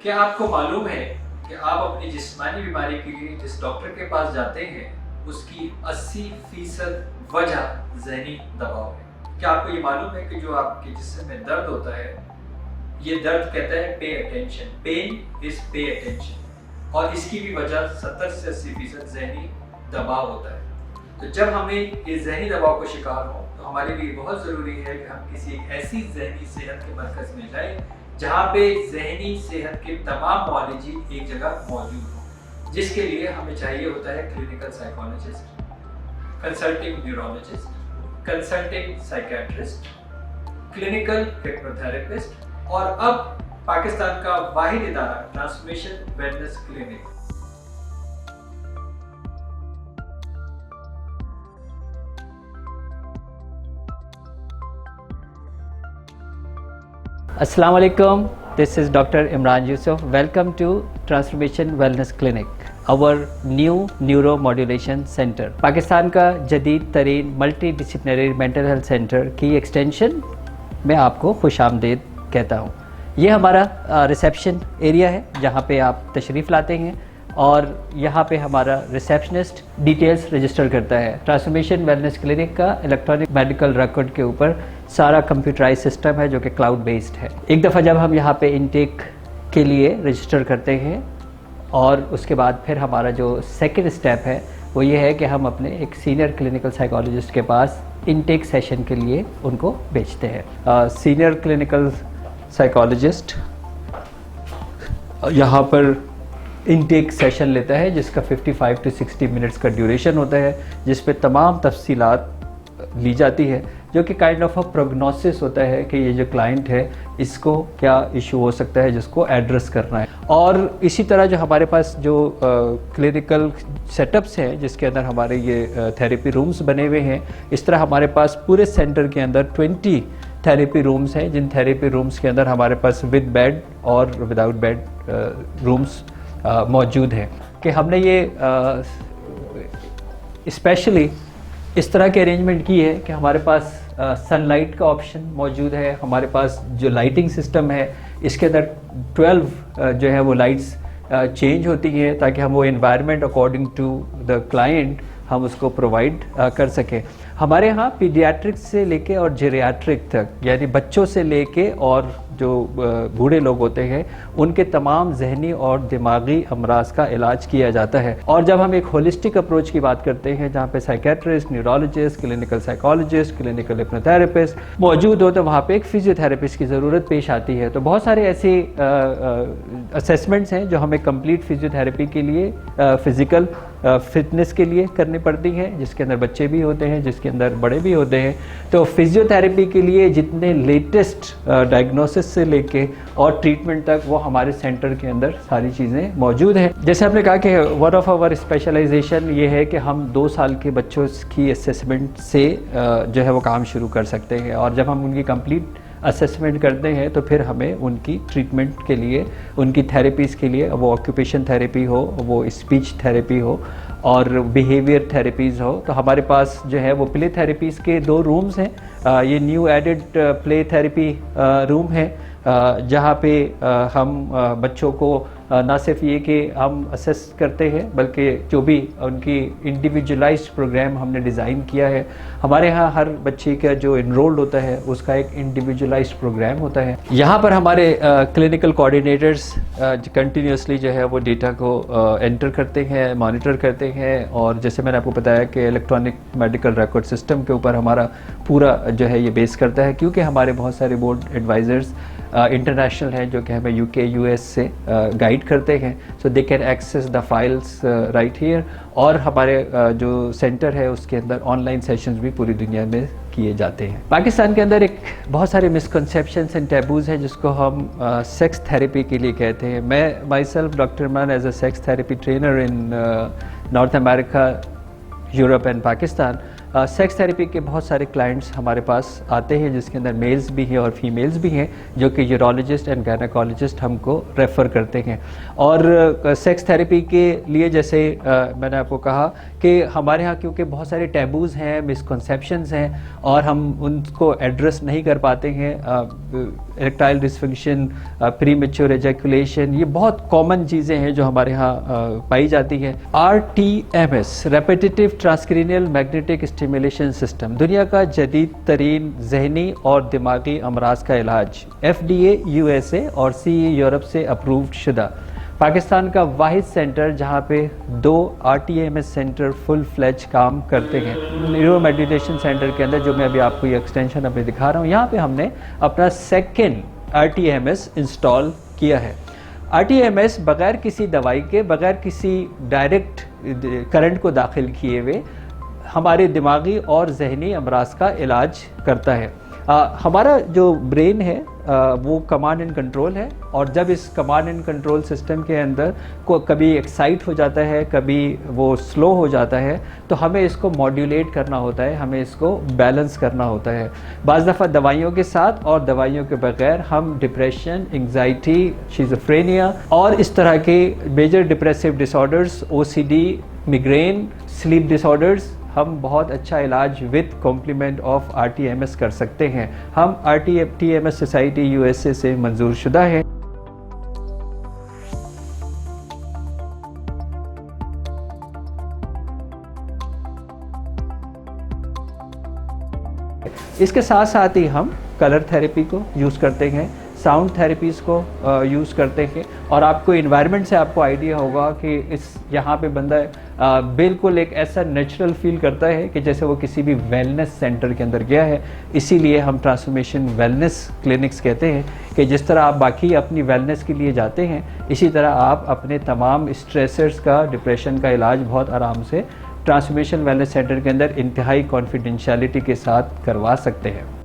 क्या आपको मालूम है कि आप अपनी जिस्मानी बीमारी के लिए जिस डॉक्टर के पास जाते हैं उसकी 80% वजह जहनी दबाव है। क्या आपको ये मालूम है कि जो आपके जिस्म में दर्द होता है, ये दर्द कहता है pay attention, pain is pay attention, और इसकी भी वजह 70 से 80% जहनी दबाव होता है। तो जब हमें ये जहनी दबाव का शिकार हो तो हमारे लिए बहुत ज़रूरी है कि हम किसी एक ऐसी जहनी सेहत के मरकज़ में जाएं जहाँ पे जहनी सेहत के तमाम मुआलिजी एक जगह मौजूद हो, जिसके लिए हमें चाहिए होता है clinical psychologist, consulting neurologist, consulting psychiatrist, clinical hypnotherapist और अब पाकिस्तान का वाहिद इदारा transformation wellness clinic. Assalamu alaikum, this is Dr. Imran Yusuf. Welcome to Transformation Wellness Clinic, our new Neuromodulation Center. Pakistan का जदीद तरीन multi disciplinary mental health centre की extension में आपको खुशामदीद कहता हूँ। ये हमारा रिसेप्शन एरिया है जहाँ पे आप तशरीफ़ लाते हैं और यहाँ पे हमारा रिसेप्शनिस्ट डिटेल्स रजिस्टर करता है। ट्रांसफॉर्मेशन वेलनेस क्लिनिक का इलेक्ट्रॉनिक मेडिकल रिकॉर्ड के ऊपर सारा कंप्यूटराइज सिस्टम है जो कि क्लाउड बेस्ड है। एक दफ़ा जब हम यहाँ पे इनटेक के लिए रजिस्टर करते हैं और उसके बाद फिर हमारा जो सेकंड स्टेप है वो ये है कि हम अपने एक सीनियर क्लिनिकल साइकोलॉजिस्ट के पास इनटेक सेशन के लिए उनको भेजते हैं। सीनियर क्लिनिकल साइकोलॉजिस्ट यहाँ पर इनटेक सेशन लेता है जिसका 55 to 60 मिनट्स का ड्यूरेशन होता है, जिस पे तमाम तफसीलात ली जाती है जो कि काइंड ऑफ अ प्रोग्नोसिस होता है कि ये जो क्लाइंट है इसको क्या इशू हो सकता है जिसको एड्रेस करना है। और इसी तरह जो हमारे पास जो क्लिनिकल सेटअप्स हैं जिसके अंदर हमारे ये थेरेपी रूम्स बने हुए हैं, इस तरह हमारे पास पूरे सेंटर के अंदर 20 थेरेपी रूम्स हैं, जिन थेरेपी रूम्स के अंदर हमारे पास विद बेड और विदाउट बेड रूम्स मौजूद हैं। कि हमने ये स्पेशली इस तरह के अरेंजमेंट की है कि हमारे पास सनलाइट का ऑप्शन मौजूद है। हमारे पास जो लाइटिंग सिस्टम है इसके अंदर 12 जो है वो लाइट्स चेंज होती हैं ताकि हम वो environment according to the client हम उसको प्रोवाइड कर सकें। हमारे यहाँ पीडियाट्रिक से लेके और जेरियाट्रिक तक, यानी बच्चों से लेके और जो बूढ़े लोग होते हैं उनके तमाम जहनी और दिमागी अमराज का इलाज किया जाता है। और जब हम एक होलिस्टिक अप्रोच की बात करते हैं जहाँ पे psychiatrist, neurologist, clinical psychologist, clinical hypnotherapist मौजूद हो तो वहाँ पे एक फिजियोथेरेपिस्ट की ज़रूरत पेश आती है। तो बहुत सारे ऐसे असेसमेंट्स हैं जो हमें कंप्लीट फिजियोथेरेपी के लिए फिज़िकल फिटनेस के लिए करनी पड़ती हैं, जिसके अंदर बच्चे भी होते हैं, जिसके अंदर बड़े भी होते हैं। तो फिजियोथेरेपी के लिए जितने लेटेस्ट डायग्नोसिस से लेके और ट्रीटमेंट तक वो हमारे सेंटर के अंदर सारी चीज़ें मौजूद हैं। जैसे आपने कहा कि वन ऑफ आवर स्पेशलाइजेशन ये है कि हम 2 साल के बच्चों की असेसमेंट से जो है वो काम शुरू कर सकते हैं, और जब हम उनकी कंप्लीट असेसमेंट करते हैं तो फिर हमें उनकी ट्रीटमेंट के लिए, उनकी थेरेपीज़ के लिए, वो ऑक्यूपेशन थेरेपी हो, वो स्पीच थेरेपी हो और बिहेवियर थेरेपीज़ हो, तो हमारे पास जो है वो प्ले थेरेपीज़ के 2 रूम्स हैं। ये new added play therapy room है जहाँ पे हम बच्चों को ना सिर्फ ये कि हम असेस करते हैं बल्कि जो भी उनकी इंडिविजुअलाइज्ड प्रोग्राम हमने डिज़ाइन किया है। हमारे यहाँ हर बच्चे का जो इनरोल्ड होता है उसका एक इंडिविजुअलाइज्ड प्रोग्राम होता है। यहाँ पर हमारे क्लिनिकल कोऑर्डिनेटर्स कंटिन्यूसली जो है वो डेटा को एंटर करते हैं, मॉनिटर करते हैं, और जैसे मैंने आपको बताया कि इलेक्ट्रॉनिक मेडिकल रिकॉर्ड सिस्टम के ऊपर हमारा पूरा जो है ये बेस करता है, क्योंकि हमारे बहुत सारे बोर्ड एडवाइज़र्स इंटरनेशनल हैं जो कि हमें यूके यूएस से गाइड करते हैं, so they can access the files right here. और हमारे जो सेंटर है उसके अंदर ऑनलाइन सेशंस भी पूरी दुनिया में किए जाते हैं। पाकिस्तान के अंदर एक बहुत सारे मिसकंसेप्शंस एंड टैबूज़ हैं जिसको हम सेक्स थेरेपी के लिए कहते हैं। मैं myself doctor Imran as a sex therapy trainer in North America, Europe and Pakistan, sex therapy के बहुत सारे क्लाइंट्स हमारे पास आते हैं, जिसके अंदर मेल्स भी हैं और फीमेल्स भी हैं, जो कि यूरोलॉजिस्ट एंड गायनेकोलॉजिस्ट हमको रेफ़र करते हैं। और सेक्स थेरेपी के लिए जैसे मैंने आपको कहा कि हमारे यहाँ क्योंकि बहुत सारे टैबूज़ हैं, मिसकंसेप्शंस हैं और हम उनको एड्रेस नहीं कर पाते हैं। इरेक्टाइल डिसफंक्शन, प्रीमेच्योर एजैकुलेशन, ये बहुत कॉमन चीज़ें हैं जो हमारे यहाँ पाई जाती हैं। RTMS, repetitive transcranial magnetic stimulation system, दुनिया का जदीद तरीन जहनी और दिमागी अमराज का इलाज, FDA USA और CE यूरोप से अप्रूव्ड शुदा। पाकिस्तान का वाहिद सेंटर जहाँ पे 2 RTMS सेंटर फुल फ्लेज काम करते हैं। न्यूरो मेडिटेशन सेंटर के अंदर, जो मैं अभी आपको ये एक्सटेंशन अभी दिखा रहा हूँ, यहाँ पे हमने अपना सेकेंड RTMS इंस्टॉल किया है। RTMS बग़ैर किसी दवाई के, बग़ैर किसी डायरेक्ट करंट को दाखिल किए हुए हमारे दिमागी और जहनी अमराज का इलाज करता है। हमारा जो ब्रेन है वो कमांड एंड कंट्रोल है, और जब इस कमांड एंड कंट्रोल सिस्टम के अंदर को कभी एक्साइट हो जाता है, कभी वो स्लो हो जाता है, तो हमें इसको मॉड्यूलेट करना होता है, हमें इसको बैलेंस करना होता है। बाज़ दफ़ा दवाइयों के साथ और दवाइयों के बगैर हम डिप्रेशन, एंग्जाइटी, शिज़ोफ्रेनिया और इस तरह के major depressive disorders, OCD, migraine, sleep disorders, हम बहुत अच्छा इलाज विद कॉम्प्लीमेंट ऑफ RTMS कर सकते हैं। हम RTMS सोसाइटी USA से मंजूर शुदा है। इसके साथ साथ ही हम कलर थेरेपी को यूज़ करते हैं, साउंड थेरेपीज़ को यूज़ करते हैं, और आपको इन्वायरमेंट से आपको आइडिया होगा कि इस यहाँ पे बंदा बिल्कुल एक ऐसा नेचुरल फील करता है कि जैसे वो किसी भी वेलनेस सेंटर के अंदर गया है। इसीलिए हम ट्रांसफॉर्मेशन वेलनेस क्लिनिक्स कहते हैं कि जिस तरह आप बाकी अपनी वेलनेस के लिए जाते हैं, इसी तरह आप अपने तमाम स्ट्रेसर्स का, डिप्रेशन का इलाज बहुत आराम से ट्रांसफॉर्मेशन वेलनेस सेंटर के अंदर इंतहाई कॉन्फिडेंशियलिटी के साथ करवा सकते हैं।